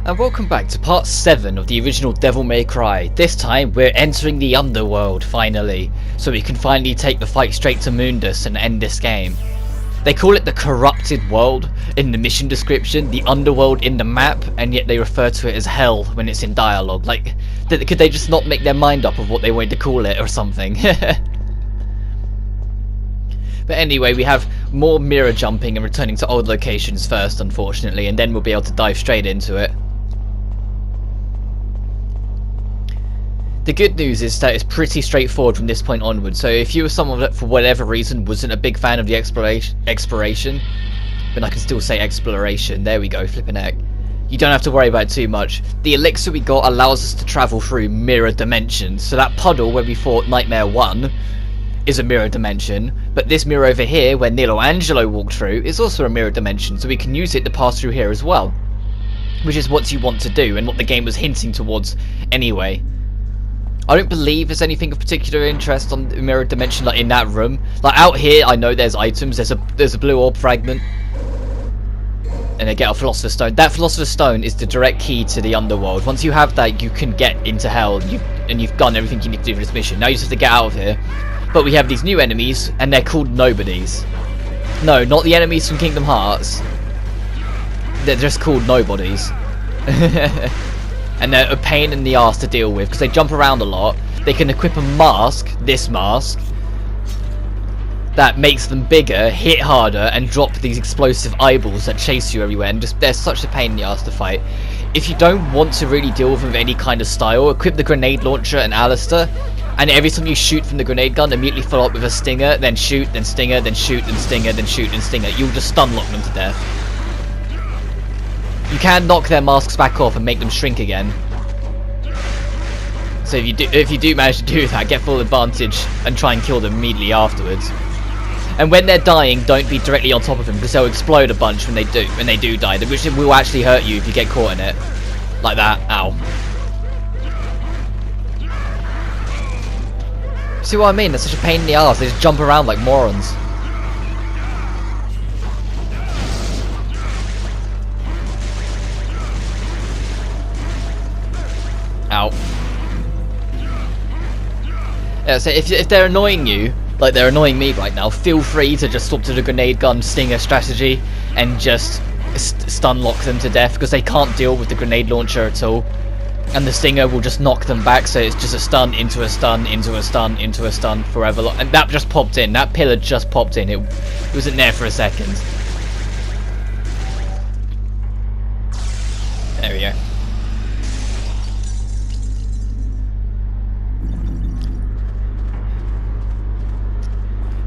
And welcome back to part 7 of the original Devil May Cry. This time we're entering the underworld finally, so we can finally take the fight straight to Mundus and end this game. They call it the corrupted world in the mission description, the underworld in the map, and yet they refer to it as hell when it's in dialogue. Like, could they just not make their mind up of what they wanted to call it or something? But anyway, we have more mirror jumping and returning to old locations first, unfortunately, and then we'll be able to dive straight into it. The good news is that it's pretty straightforward from this point onward, so if you were someone that for whatever reason wasn't a big fan of the exploration, but I can still say exploration, there we go, flipping heck, you don't have to worry about it too much. The elixir we got allows us to travel through mirror dimensions, so that puddle where we fought Nightmare 1 is a mirror dimension, but this mirror over here where Nilo Angelo walked through is also a mirror dimension, so we can use it to pass through here as well, which is what you want to do and what the game was hinting towards anyway. I don't believe there's anything of particular interest on the mirror dimension, like in that room. Like out here, I know there's items. There's a blue orb fragment, and they get a philosopher's stone. That philosopher's stone is the direct key to the underworld. Once you have that, you can get into hell, and you've done everything you need to do for this mission. Now you just have to get out of here. But we have these new enemies, and they're called nobodies. No, not the enemies from Kingdom Hearts. They're just called nobodies. And they're a pain in the ass to deal with because they jump around a lot. They can equip a mask, this mask, that makes them bigger, hit harder, and drop these explosive eyeballs that chase you everywhere, and just they're such a pain in the ass to fight. If you don't want to really deal with them with any kind of style, equip the grenade launcher and Alistair, and every time you shoot from the grenade gun, immediately follow up with a stinger, then shoot, then stinger, then shoot, then stinger, then shoot, and stinger. You'll just stun lock them to death. You can knock their masks back off and make them shrink again. So if you do manage to do that, get full advantage and try and kill them immediately afterwards. And when they're dying, don't be directly on top of them because they'll explode a bunch when they do die, which will actually hurt you if you get caught in it. Like that. Ow. See what I mean? They're such a pain in the ass. They just jump around like morons. Ow. Yeah, so if they're annoying you, like they're annoying me right now, feel free to just swap to the grenade gun stinger strategy and just stun lock them to death because they can't deal with the grenade launcher at all. And the stinger will just knock them back, so it's just a stun, into a stun, into a stun, into a stun forever. And that just popped in. That pillar just popped in. It wasn't there for a second. There we go.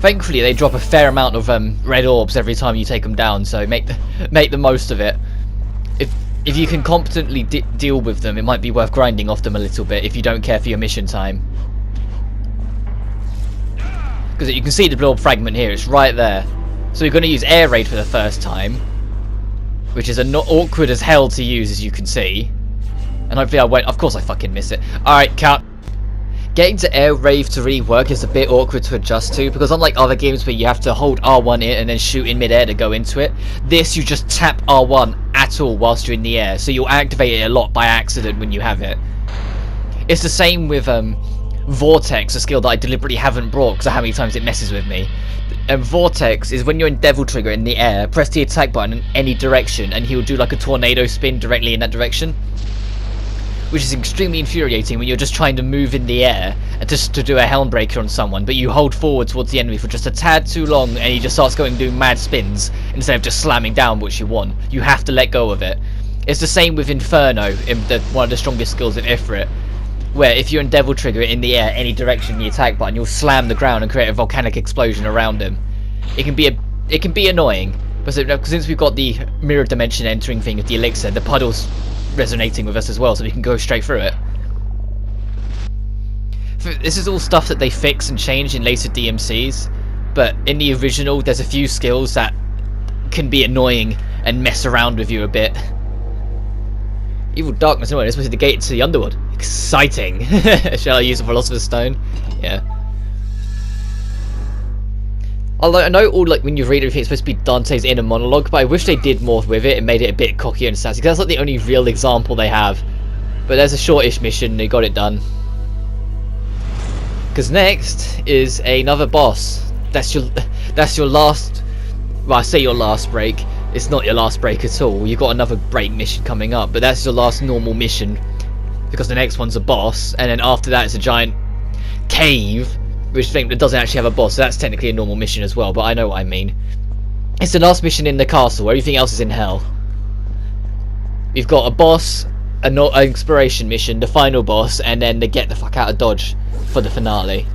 Thankfully, they drop a fair amount of red orbs every time you take them down, so make the most of it. If you can competently deal with them, it might be worth grinding off them a little bit if you don't care for your mission time. Because you can see the blue orb fragment here, it's right there. So we're going to use air raid for the first time, which is awkward as hell to use, as you can see. And hopefully I won't. Of course I fucking miss it. Alright, cut. Getting to air raid to really work is a bit awkward to adjust to, because unlike other games where you have to hold R1 in and then shoot in midair to go into it, this you just tap R1 at all whilst you're in the air, so you'll activate it a lot by accident when you have it. It's the same with Vortex, a skill that I deliberately haven't brought because of how many times it messes with me. And Vortex is when you're in Devil Trigger in the air, press the attack button in any direction and he'll do like a tornado spin directly in that direction. Which is extremely infuriating when you're just trying to move in the air and just to do a Helmbreaker on someone, but you hold forward towards the enemy for just a tad too long and he just starts going doing mad spins instead of just slamming down what you want. You have to let go of it. It's the same with Inferno, one of the strongest skills in Ifrit, where if you're in Devil Trigger in the air, any direction, the attack button, you'll slam the ground and create a volcanic explosion around him. It can be annoying, but since we've got the mirror dimension entering thing with the elixir, the puddles resonating with us as well, so we can go straight through it. This is all stuff that they fix and change in later DMCs, but in the original there's a few skills that can be annoying and mess around with you a bit. Evil darkness, no, this was the gate to the underworld. Exciting. Shall I use the philosopher's stone? Yeah. Although I know all, like, when you read everything, it's supposed to be Dante's inner monologue, but I wish they did more with it and made it a bit cockier and sassy, because that's like the only real example they have. But there's a shortish mission, they got it done. Because next is another boss. That's your last, well, I say your last break, it's not your last break at all. You've got another break mission coming up, but that's your last normal mission. Because the next one's a boss, and then after that it's a giant cave, which doesn't actually have a boss, so that's technically a normal mission as well, but I know what I mean. It's the last mission in the castle, everything else is in hell. We've got a boss, an exploration mission, the final boss, and then the get the fuck out of Dodge for the finale.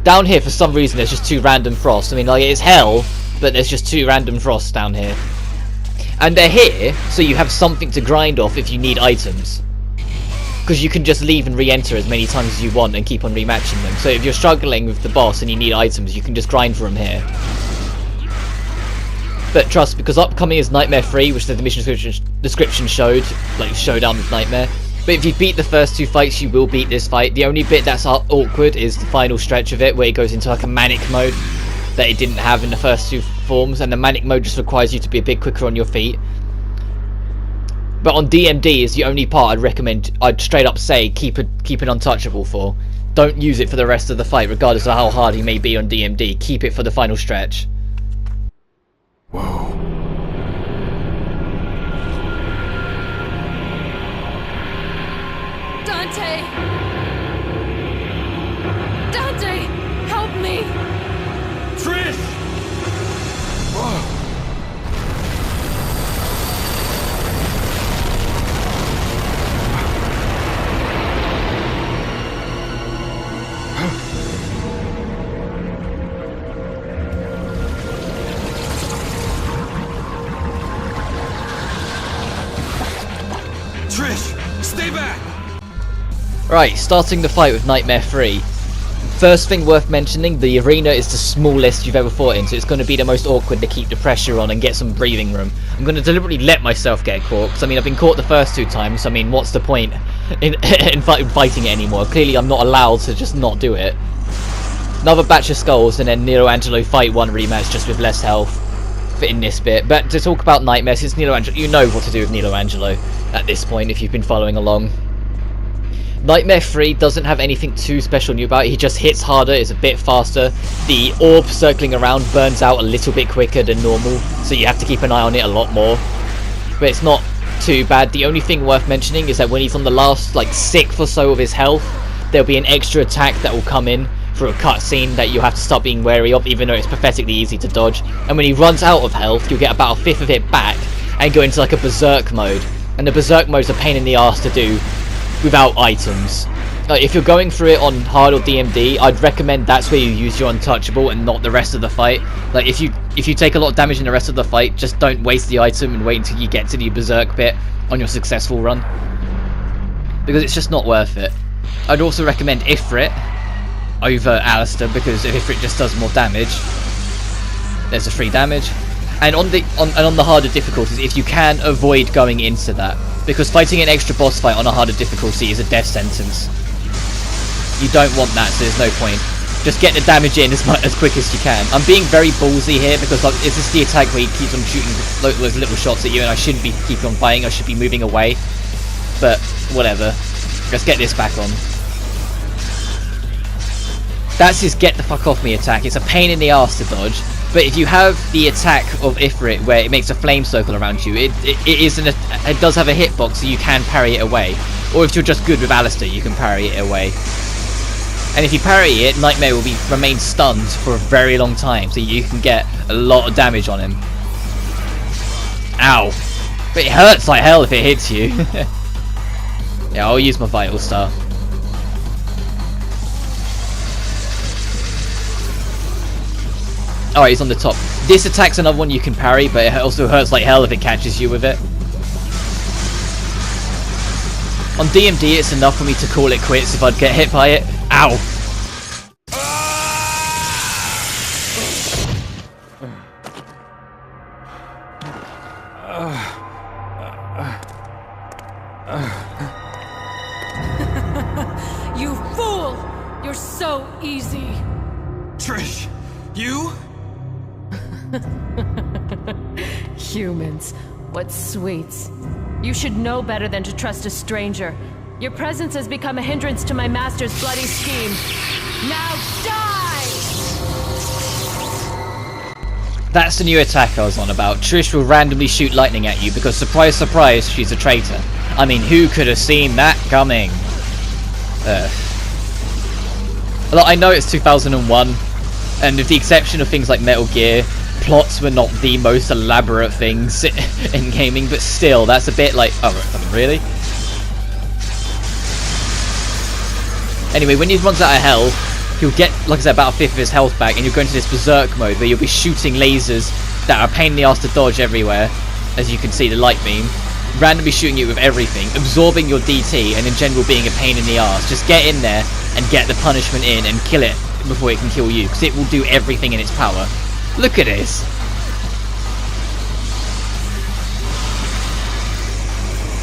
Down here, for some reason, there's just 2 random frosts. I mean, like, it's hell, but there's just 2 random frosts down here. And they're here, so you have something to grind off if you need items. Because you can just leave and re-enter as many times as you want and keep on rematching them. So if you're struggling with the boss and you need items, you can just grind for them here. But trust, because upcoming is Nightmare 3, which the mission description showed, like Showdown with Nightmare. But if you beat the first 2 fights, you will beat this fight. The only bit that's awkward is the final stretch of it, where it goes into like a manic mode that it didn't have in the first 2 forms, and the manic mode just requires you to be a bit quicker on your feet. But on DMD is the only part I'd recommend, I'd straight up say keep it untouchable for. Don't use it for the rest of the fight, regardless of how hard he may be on DMD. Keep it for the final stretch. Whoa. Dante! Dante! Help me! Trish! Whoa. Trish, stay back! Right, starting the fight with Nightmare 3. First thing worth mentioning, the arena is the smallest you've ever fought in, so it's going to be the most awkward to keep the pressure on and get some breathing room. I'm going to deliberately let myself get caught, because I mean, I've been caught the first 2 times, so I mean, what's the point in fighting it anymore? Clearly I'm not allowed to just not do it. Another batch of skulls, and then Nero Angelo Fight 1 rematch just with less health in this bit. But to talk about Nightmare, since Nero Angelo, you know what to do with Nero Angelo at this point if you've been following along. Nightmare 3 doesn't have anything too special new about it. He just hits harder, is a bit faster. The orb circling around burns out a little bit quicker than normal, so you have to keep an eye on it a lot more. But it's not too bad. The only thing worth mentioning is that when he's on the last, like, 6th or so of his health, there'll be an extra attack that will come in for a cutscene that you have to start being wary of, even though it's pathetically easy to dodge. And when he runs out of health, you'll get about a 5th of it back and go into like a berserk mode. And the berserk mode's a pain in the ass to do without items. Like, if you're going through it on hard or DMD, I'd recommend that's where you use your untouchable and not the rest of the fight. Like, if you take a lot of damage in the rest of the fight, just don't waste the item and wait until you get to the berserk bit on your successful run, because it's just not worth it. I'd also recommend Ifrit over Alistair, because Ifrit just does more damage. There's a free damage. And on the harder difficulties, if you can, avoid going into that, because fighting an extra boss fight on a harder difficulty is a death sentence. You don't want that, so there's no point. Just get the damage in as quick as you can. I'm being very ballsy here, because like, is this the attack where he keeps on shooting those little shots at you, and I shouldn't be keeping on fighting, I should be moving away. But whatever. Let's get this back on. That's his get the fuck off me attack. It's a pain in the ass to dodge. But if you have the attack of Ifrit, where it makes a flame circle around you, it does have a hitbox, so you can parry it away. Or if you're just good with Alistair, you can parry it away. And if you parry it, Nightmare will remain stunned for a very long time, so you can get a lot of damage on him. Ow! But it hurts like hell if it hits you. Yeah, I'll use my Vital Star. Alright, he's on the top. This attack's another one you can parry, but it also hurts like hell if it catches you with it. On DMD, it's enough for me to call it quits if I'd get hit by it. Ow! You fool! You're so easy. Trish, you? Humans, what sweets. You should know better than to trust a stranger. Your presence has become a hindrance to my master's bloody scheme. Now die! That's the new attack I was on about. Trish will randomly shoot lightning at you because, surprise, surprise, she's a traitor. I mean, who could have seen that coming? Look, I know it's 2001, and with the exception of things like Metal Gear, plots were not the most elaborate things in gaming, but still, that's a bit like, oh, really? Anyway, when he runs out of health, he'll get, like I said, about a fifth of his health back, and you'll go into this berserk mode where you'll be shooting lasers that are a pain in the ass to dodge everywhere, as you can see, the light beam, randomly shooting you with everything, absorbing your DT, and in general being a pain in the ass. Just get in there and get the punishment in and kill it before it can kill you, because it will do everything in its power. Look at this!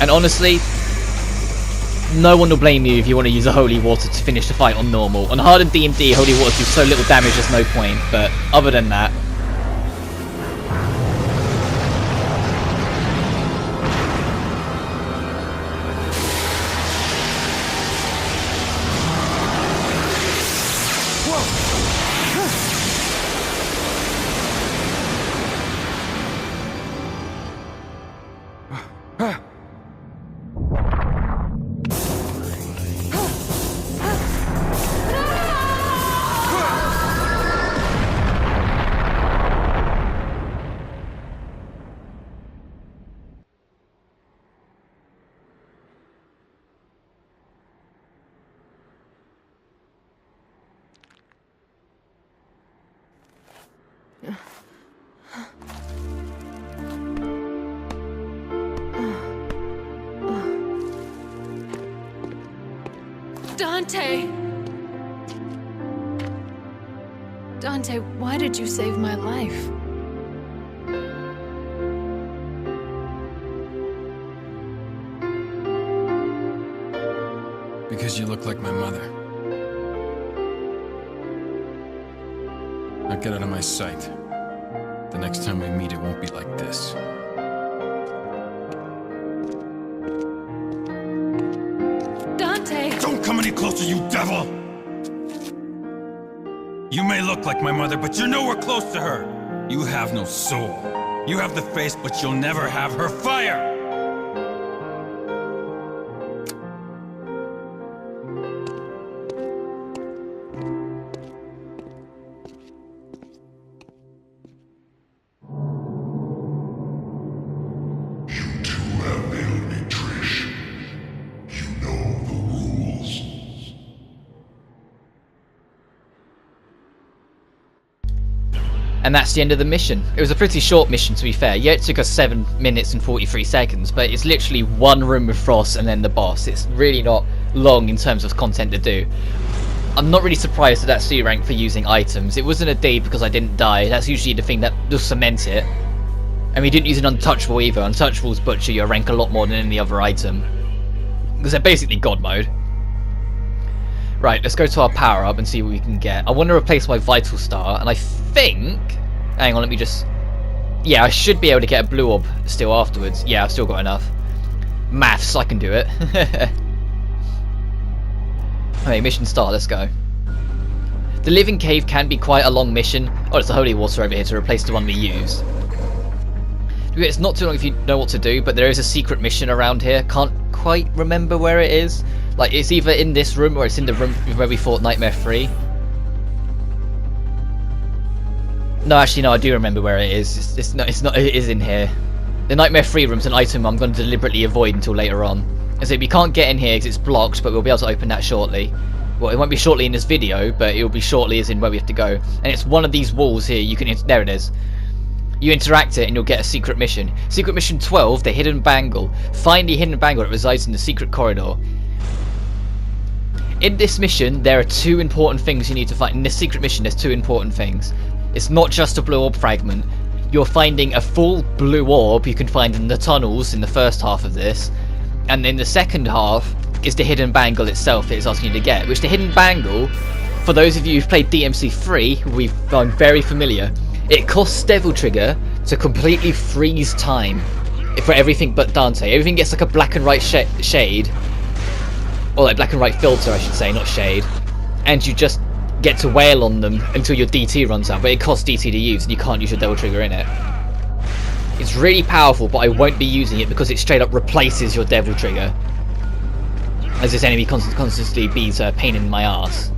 And honestly, no one will blame you if you want to use a holy water to finish the fight on normal. On hard and D&D, holy water do so little damage there's no point, but other than that... Dante! Dante, why did you save my life? Because you look like my mother. Now get out of my sight. The next time we meet, it won't be like this. Dante! Don't come any closer, you devil! You may look like my mother, but you're nowhere close to her. You have no soul. You have the face, but you'll never have her fire! And that's the end of the mission. It was a pretty short mission, to be fair. Yeah, it took us 7 minutes and 43 seconds, but it's literally one room with Frost and then the boss. It's really not long in terms of content to do. I'm not really surprised at that C rank for using items. It wasn't a D because I didn't die. That's usually the thing that does cement it. And we didn't use an untouchable either. Untouchables butcher your rank a lot more than any other item, because they're basically god mode. Right, let's go to our power up and see what we can get. I want to replace my vital star, and I think... Hang on, let me just... Yeah, I should be able to get a blue orb still afterwards. Yeah, I've still got enough. Maths, I can do it. Okay, mission start, let's go. The living cave can be quite a long mission. Oh, there's a holy water over here to replace the one we used. It's not too long if you know what to do, but there is a secret mission around here. Can't quite remember where it is. Like, it's either in this room or it's in the room where we fought Nightmare 3. No, actually, no, I do remember where it is. It is in here. The Nightmare 3 room's an item I'm going to deliberately avoid until later on. As if we can't get in here because it's blocked, but we'll be able to open that shortly. Well, it won't be shortly in this video, but it will be shortly as in where we have to go. And it's one of these walls here. You can... There it is. You interact it and you'll get a secret mission. Secret mission 12, the hidden bangle. Find the hidden bangle that resides in the secret corridor. In this mission, there are 2 important things you need to find. In this secret mission, there's 2 important things. It's not just a blue orb fragment. You're finding a full blue orb you can find in the tunnels in the first half of this. And in the second half is the hidden bangle itself that it's asking you to get. Which the hidden bangle, for those of you who've played DMC3, we find very familiar. It costs Devil Trigger to completely freeze time for everything but Dante. Everything gets like a black and white shade, or like black and white filter, I should say, not shade, and you just get to wail on them until your DT runs out, but it costs DT to use and you can't use your Devil Trigger in it. It's really powerful, but I won't be using it because it straight up replaces your Devil Trigger, as this enemy constantly beats a pain in my ass.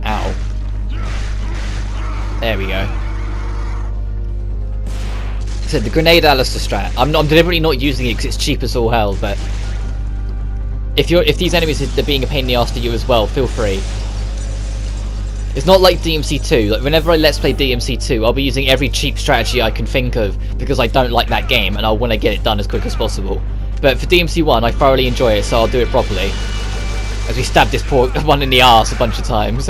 Ow. There we go. So the Grenade Alistair strat, I'm deliberately not using it because it's cheap as all hell, but if these enemies are being a pain in the ass to you as well, feel free. It's not like DMC2. Like, whenever I Let's Play DMC2, I'll be using every cheap strategy I can think of because I don't like that game and I want to get it done as quick as possible. But for DMC1, I thoroughly enjoy it, so I'll do it properly. As we stab this poor one in the arse a bunch of times.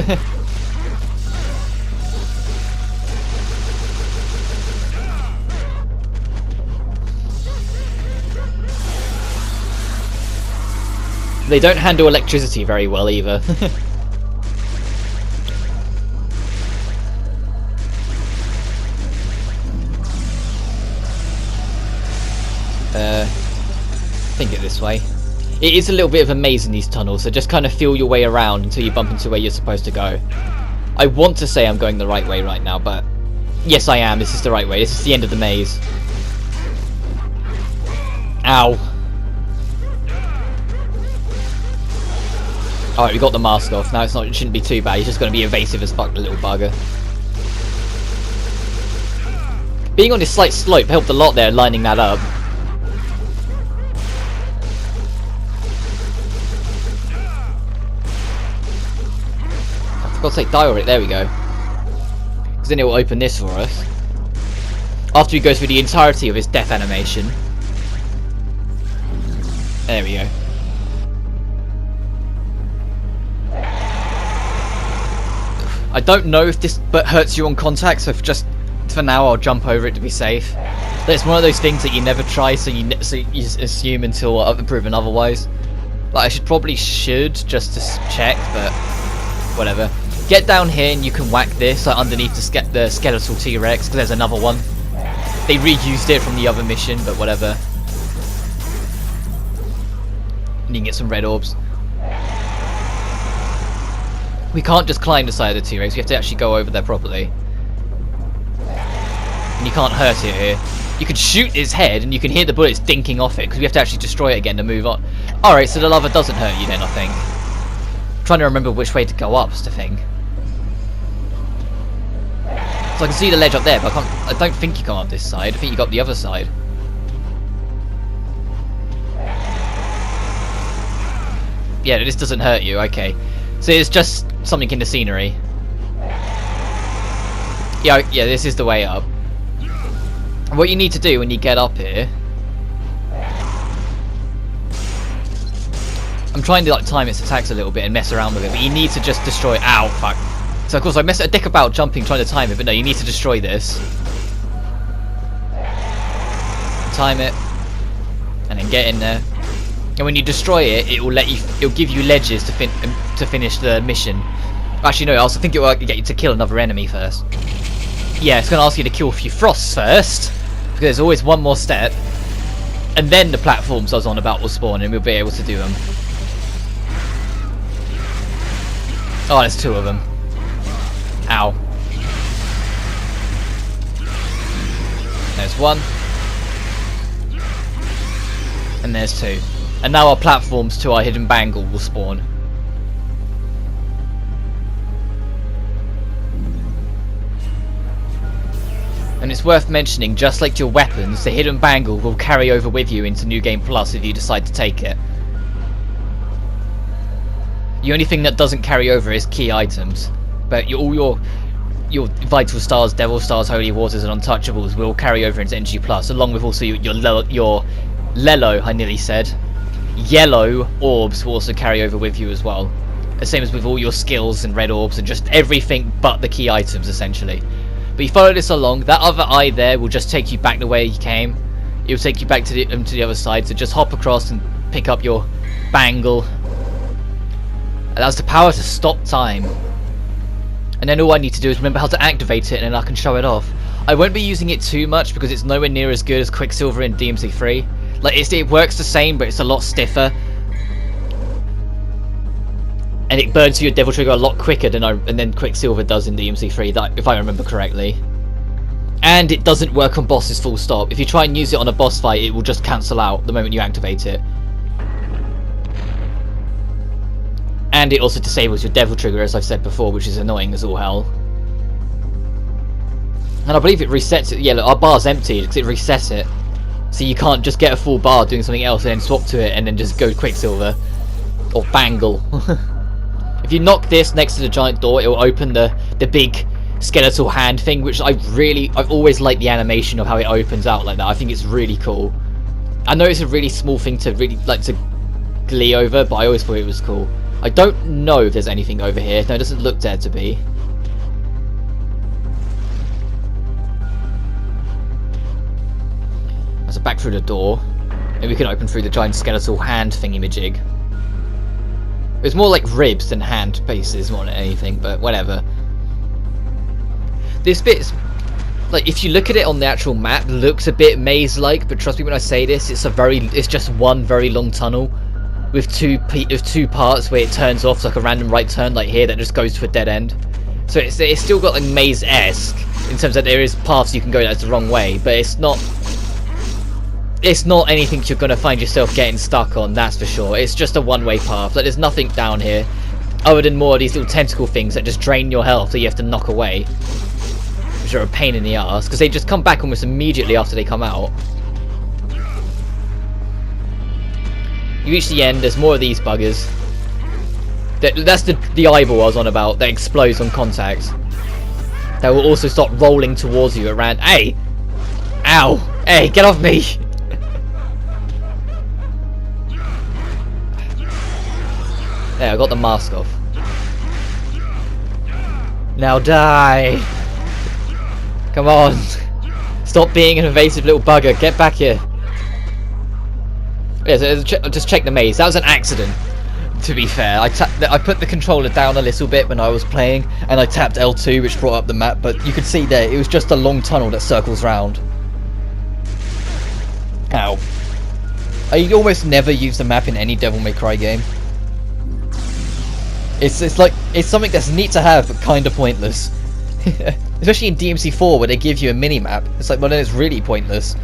They don't handle electricity very well either. Think it this way. It is a little bit of a maze in these tunnels, so just kind of feel your way around until you bump into where you're supposed to go. I want to say I'm going the right way right now, but yes I am, this is the right way. This is the end of the maze. Ow. Alright, we got the mask off. Now it shouldn't be too bad. He's just going to be evasive as fuck, the little bugger. Being on this slight slope helped a lot there, lining that up. I forgot to say die already. There we go. Because then it will open this for us. After he goes through the entirety of his death animation. There we go. I don't know if this hurts you on contact, so for now I'll jump over it to be safe. But it's one of those things that you never try, so you assume until proven otherwise. Like, I should just to check, but whatever. Get down here and you can whack this underneath the skeletal T-Rex, because there's another one. They reused it from the other mission, but whatever. And you can get some red orbs. We can't just climb the side of the T-Rex, we have to actually go over there properly. And you can't hurt it here. You can shoot his head and you can hear the bullets dinking off it, because we have to actually destroy it again to move on. Alright, so the lava doesn't hurt you then, I think. I'm trying to remember which way to go up is the thing. So I can see the ledge up there, but I don't think you come up this side, I think you go up the other side. Yeah, this doesn't hurt you, okay. So it's just something in the scenery. Yeah, this is the way up. What you need to do when you get up here... I'm trying to like time its attacks a little bit and mess around with it, but you need to just destroy... Ow, fuck. So of course I mess a dick about jumping, trying to time it, but no, you need to destroy this. Time it. And then get in there. And when you destroy it, it'll give you ledges to finish the mission. Actually, no, I also think it will get you to kill another enemy first. Yeah, it's going to ask you to kill a few frosts first, because there's always one more step, and then the platforms I was on about will spawn, and we'll be able to do them. Oh, there's two of them. Ow. There's one. And there's two. And now our platforms to our hidden bangle will spawn. And it's worth mentioning, just like your weapons, the hidden bangle will carry over with you into New Game Plus if you decide to take it. The only thing that doesn't carry over is key items. But all your Vital Stars, Devil Stars, Holy Waters and Untouchables will carry over into NG Plus, along with also your Lello, I nearly said. Yellow orbs will also carry over with you as well. The same as with all your skills and red orbs and just everything but the key items, essentially. But you follow this along, that other eye there will just take you back the way you came. It will take you back to the other side, so just hop across and pick up your bangle. And that's the power to stop time. And then all I need to do is remember how to activate it, and then I can show it off. I won't be using it too much because it's nowhere near as good as Quicksilver in DMC3. Like, it works the same, but it's a lot stiffer. And it burns through your Devil Trigger a lot quicker than Quicksilver does in DMC3, that, if I remember correctly. And it doesn't work on bosses full stop. If you try and use it on a boss fight, it will just cancel out the moment you activate it. And it also disables your Devil Trigger, as I've said before, which is annoying as all hell. And I believe it resets it. Yeah, look, our bar's empty because it resets it. So you can't just get a full bar doing something else and then swap to it and then just go Quicksilver. Or Bangle. If you knock this next to the giant door, it will open the big skeletal hand thing, which I've always liked the animation of how it opens out like that. I think it's really cool. I know it's a really small thing to really like to glee over, but I always thought it was cool. I don't know if there's anything over here. No, it doesn't look there to be. So back through the door, and we can open through the giant skeletal hand thingy-majig. It's more like ribs than hand pieces more than anything, but whatever. This bit's like, if you look at it on the actual map, looks a bit maze-like, but trust me when I say this, it's just one very long tunnel with two parts where it turns off like a random right turn, like here, that just goes to a dead end. So it's still got like maze-esque in terms that there is paths you can go that's the wrong way, but it's not anything you're gonna find yourself getting stuck on, that's for sure. It's just a one-way path. Like, there's nothing down here other than more of these little tentacle things that just drain your health that you have to knock away, which are a pain in the ass because they just come back almost immediately after they come out. You reach the end, there's more of these buggers. That's the eyeball I was on about that explodes on contact. That will also start rolling towards you around. Hey! Ow! Hey, get off me! There, I got the mask off. Now die! Come on! Stop being an invasive little bugger, get back here! Yeah, so just check the maze. That was an accident, to be fair. I put the controller down a little bit when I was playing, and I tapped L2, which brought up the map, but you could see there, it was just a long tunnel that circles round. Ow. I almost never use the map in any Devil May Cry game. It's like, it's something that's neat to have, but kind of pointless. Especially in DMC4, where they give you a mini-map. It's like, well, then it's really pointless.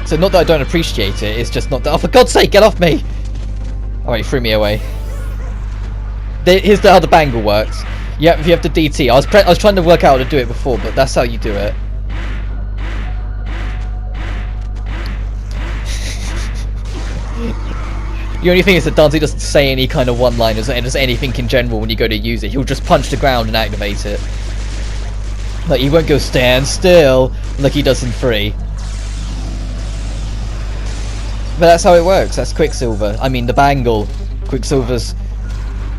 So not that I don't appreciate it, it's just not that. Oh, for God's sake, get off me! Alright, he threw me away. Here's how the bangle works. Yeah, if you have to DT. I was trying to work out how to do it before, but that's how you do it. The only thing is that Dante doesn't say any kind of one-liners and just anything in general when you go to use it. He'll just punch the ground and activate it. Like, he won't go stand still like he does in 3. But that's how it works. That's Quicksilver. I mean, the bangle. Quicksilver's...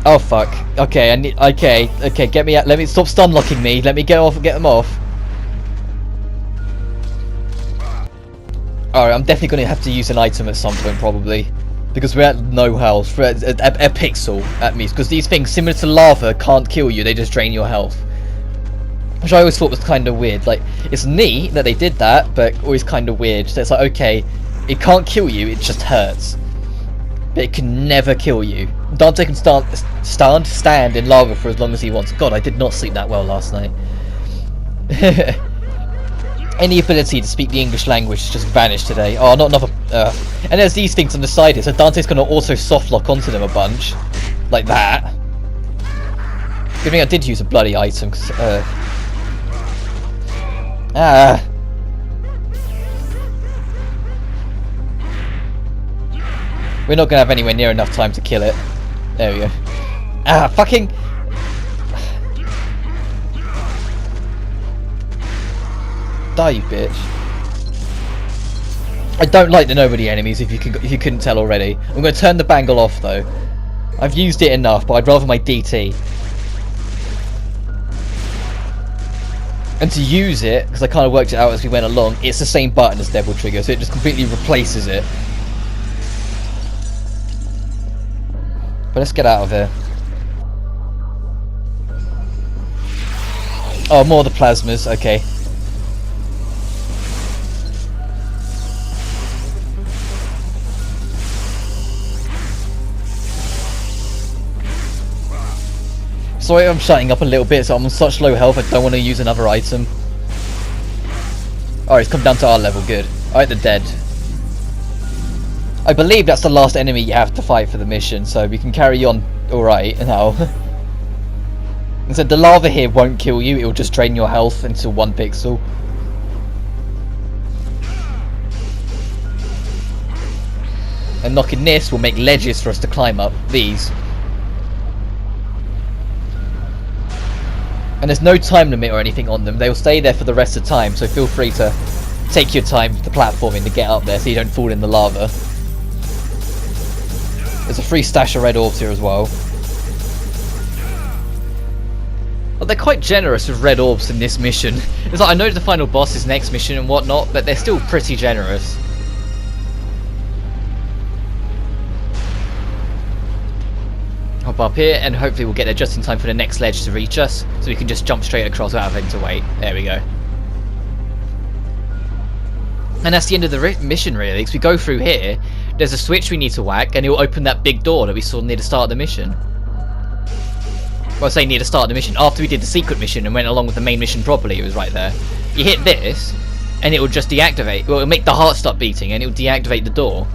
Oh, fuck. Okay, I need... Okay, get me out. Let me... Stop stun-locking me. Let me get them off. Alright, I'm definitely going to have to use an item at some point, probably. Because we're at no health. We're at a pixel, at least. Because these things, similar to lava, can't kill you. They just drain your health. Which I always thought was kind of weird. Like, it's neat that they did that, but always kind of weird. So it's like, okay, it can't kill you, it just hurts. But it can never kill you. Dante can stand in lava for as long as he wants. God, I did not sleep that well last night. Any ability to speak the English language just vanished today. Oh, not another... And there's these things on the side here, so Dante's going to auto soft lock onto them a bunch. Like that. Good thing I did use a bloody item, because... We're not going to have anywhere near enough time to kill it. There we go. Ah, fucking... Die, you bitch. I don't like the nobody enemies, if you couldn't tell already. I'm going to turn the bangle off, though. I've used it enough, but I'd rather my DT. And to use it, because I kind of worked it out as we went along, it's the same button as Devil Trigger, so it just completely replaces it. But let's get out of here. Oh, more of the plasmas, okay. Sorry I'm shutting up a little bit, so I'm on such low health I don't want to use another item. Alright, it's come down to our level, good. Alright, they're dead. I believe that's the last enemy you have to fight for the mission, so we can carry on alright now. And so the lava here won't kill you, it will just drain your health until 1 pixel. And knocking this will make ledges for us to climb up, these. And there's no time limit or anything on them, they will stay there for the rest of the time, so feel free to take your time with the platforming to get up there so you don't fall in the lava. There's a free stash of red orbs here as well. Well, they're quite generous with red orbs in this mission. It's like, I know the final boss is next mission and whatnot, but they're still pretty generous. Hop up here and hopefully we'll get there just in time for the next ledge to reach us, so we can just jump straight across without having to wait. There we go. And that's the end of the mission really, because we go through here, there's a switch we need to whack and it will open that big door that we saw near the start of the mission. Well, I say near the start of the mission, after we did the secret mission and went along with the main mission properly, it was right there. You hit this and it will just deactivate, well, it'll make the heart stop beating and it will deactivate the door.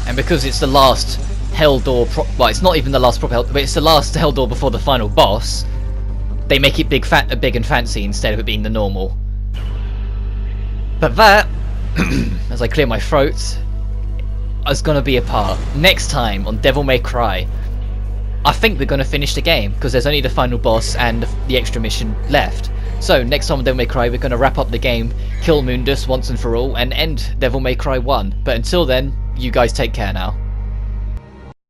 And because it's the last hell door, well, it's not even the last proper hell, but it's the last hell door before the final boss, they make it big and fancy instead of it being the normal. But that, as I clear my throat, is going to be a part next time on Devil May Cry. I think we're going to finish the game because there's only the final boss and the extra mission left. So next time on Devil May Cry we're going to wrap up the game, kill Mundus once and for all, and end Devil May Cry 1. But until then, you guys take care now.